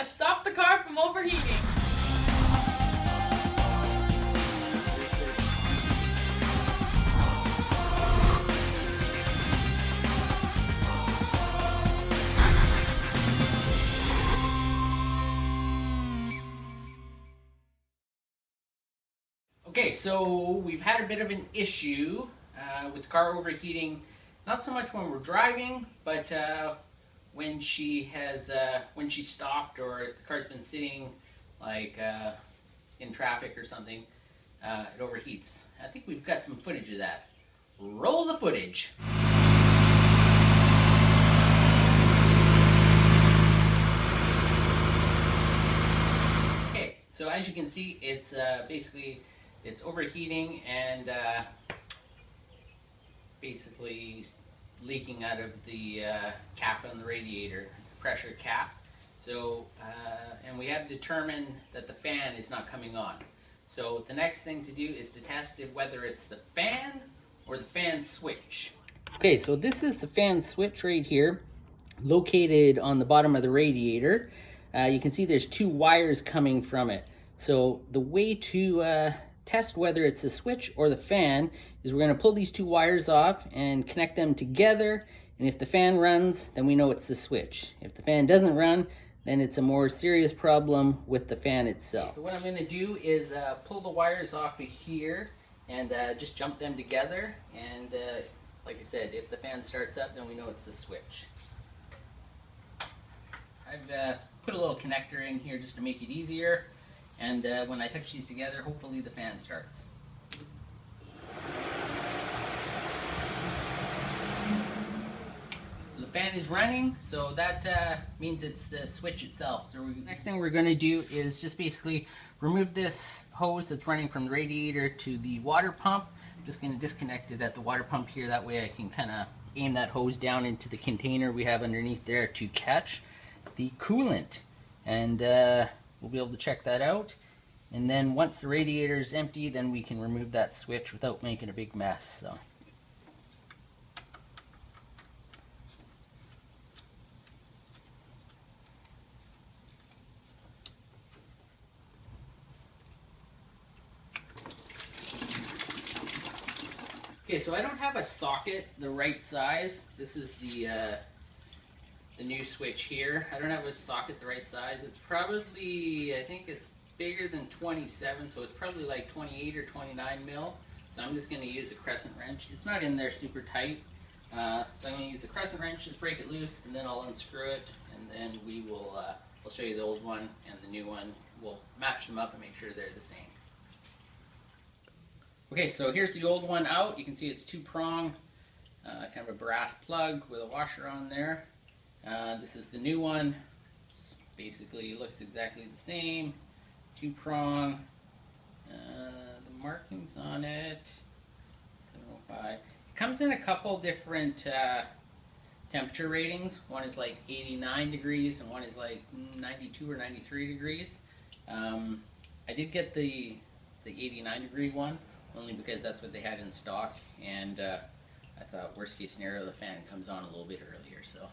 to stop the car from overheating. Okay, so we've had a bit of an issue with the car overheating, not so much when we're driving, but when she stopped or the car's been sitting like in traffic or something, it overheats. I think we've got some footage of that. Roll the footage. Okay, so as you can see, it's basically it's overheating and basically leaking out of the cap on the radiator. It's a pressure cap. So, and we have determined that the fan is not coming on. So the next thing to do is to test whether it's the fan or the fan switch. Okay, so this is the fan switch right here, located on the bottom of the radiator. You can see there's two wires coming from it. So the way to test whether it's the switch or the fan is we're going to pull these two wires off and connect them together, and if the fan runs, then we know it's the switch. If the fan doesn't run, then it's a more serious problem with the fan itself. Okay, so what I'm going to do is pull the wires off of here and just jump them together, and like I said, if the fan starts up, then we know it's the switch. I've put a little connector in here just to make it easier. And when I touch these together, hopefully the fan starts. The fan is running, so that means it's the switch itself. So the next thing we're going to do is just basically remove this hose that's running from the radiator to the water pump. I'm just going to disconnect it at the water pump here. That way I can kind of aim that hose down into the container we have underneath there to catch the coolant. And we'll be able to check that out, and then once the radiator is empty, then we can remove that switch without making a big mess. So. Okay, so I don't have a socket the right size. This is the new switch here. I don't have a socket the right size. It's probably, I think it's bigger than 27, so it's probably like 28 or 29 mil. So I'm just going to use a crescent wrench. It's not in there super tight. So I'm going to use the crescent wrench, just break it loose, and then I'll unscrew it, and then we will, I'll show you the old one and the new one. We'll match them up and make sure they're the same. Okay, so here's the old one out. You can see it's two-prong, kind of a brass plug with a washer on there. This is the new one. It's basically looks exactly the same. Two-prong. The markings on it. 705. It comes in a couple different temperature ratings. One is like 89 degrees and one is like 92 or 93 degrees. I did get the 89 degree one only because that's what they had in stock, and I thought worst case scenario the fan comes on a little bit earlier. So.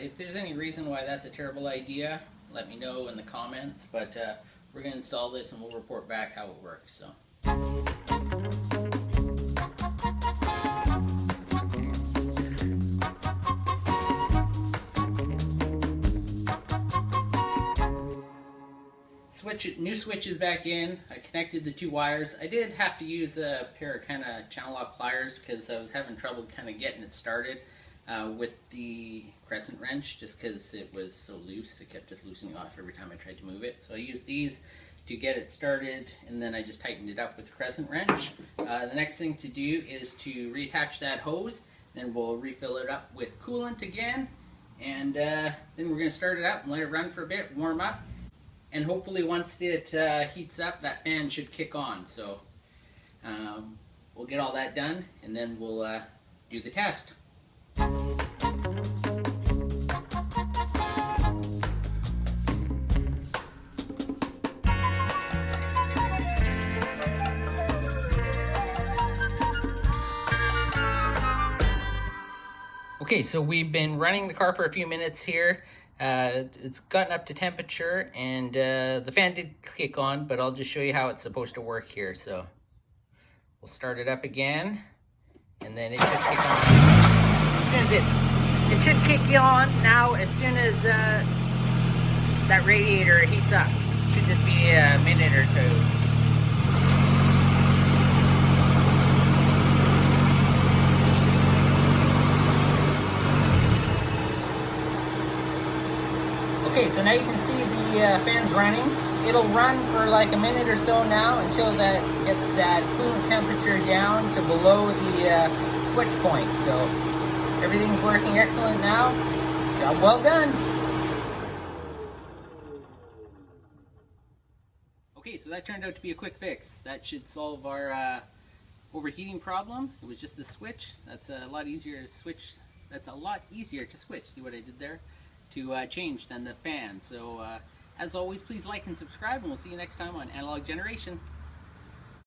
If there's any reason why that's a terrible idea, let me know in the comments, but we're going to install this and we'll report back how it works. So. New switch is back in. I connected the two wires. I did have to use a pair of kind of channel lock pliers because I was having trouble kind of getting it started. With the crescent wrench, just because it was so loose, it kept just loosening off every time I tried to move it. So I used these to get it started, and then I just tightened it up with the crescent wrench. The next thing to do is to reattach that hose, then we'll refill it up with coolant again, and then we're going to start it up and let it run for a bit, warm up, and hopefully once it heats up, that fan should kick on. So we'll get all that done, and then we'll do the test. Okay, so we've been running the car for a few minutes here. It's gotten up to temperature, and the fan did kick on, but I'll just show you how it's supposed to work here. So we'll start it up again, and then it should kick on. As soon as it should kick on now. As soon as that radiator heats up, it should just be a minute or two. Okay, so now you can see the fan's running. It'll run for like a minute or so now until that gets that coolant temperature down to below the switch point. So everything's working excellent now. Job well done. Okay, so that turned out to be a quick fix. That should solve our overheating problem. It was just the switch. That's a lot easier to switch. That's a lot easier to switch. See what I did there? To change than the fan. So as always, please like and subscribe, and we'll see you next time on Analog Generation.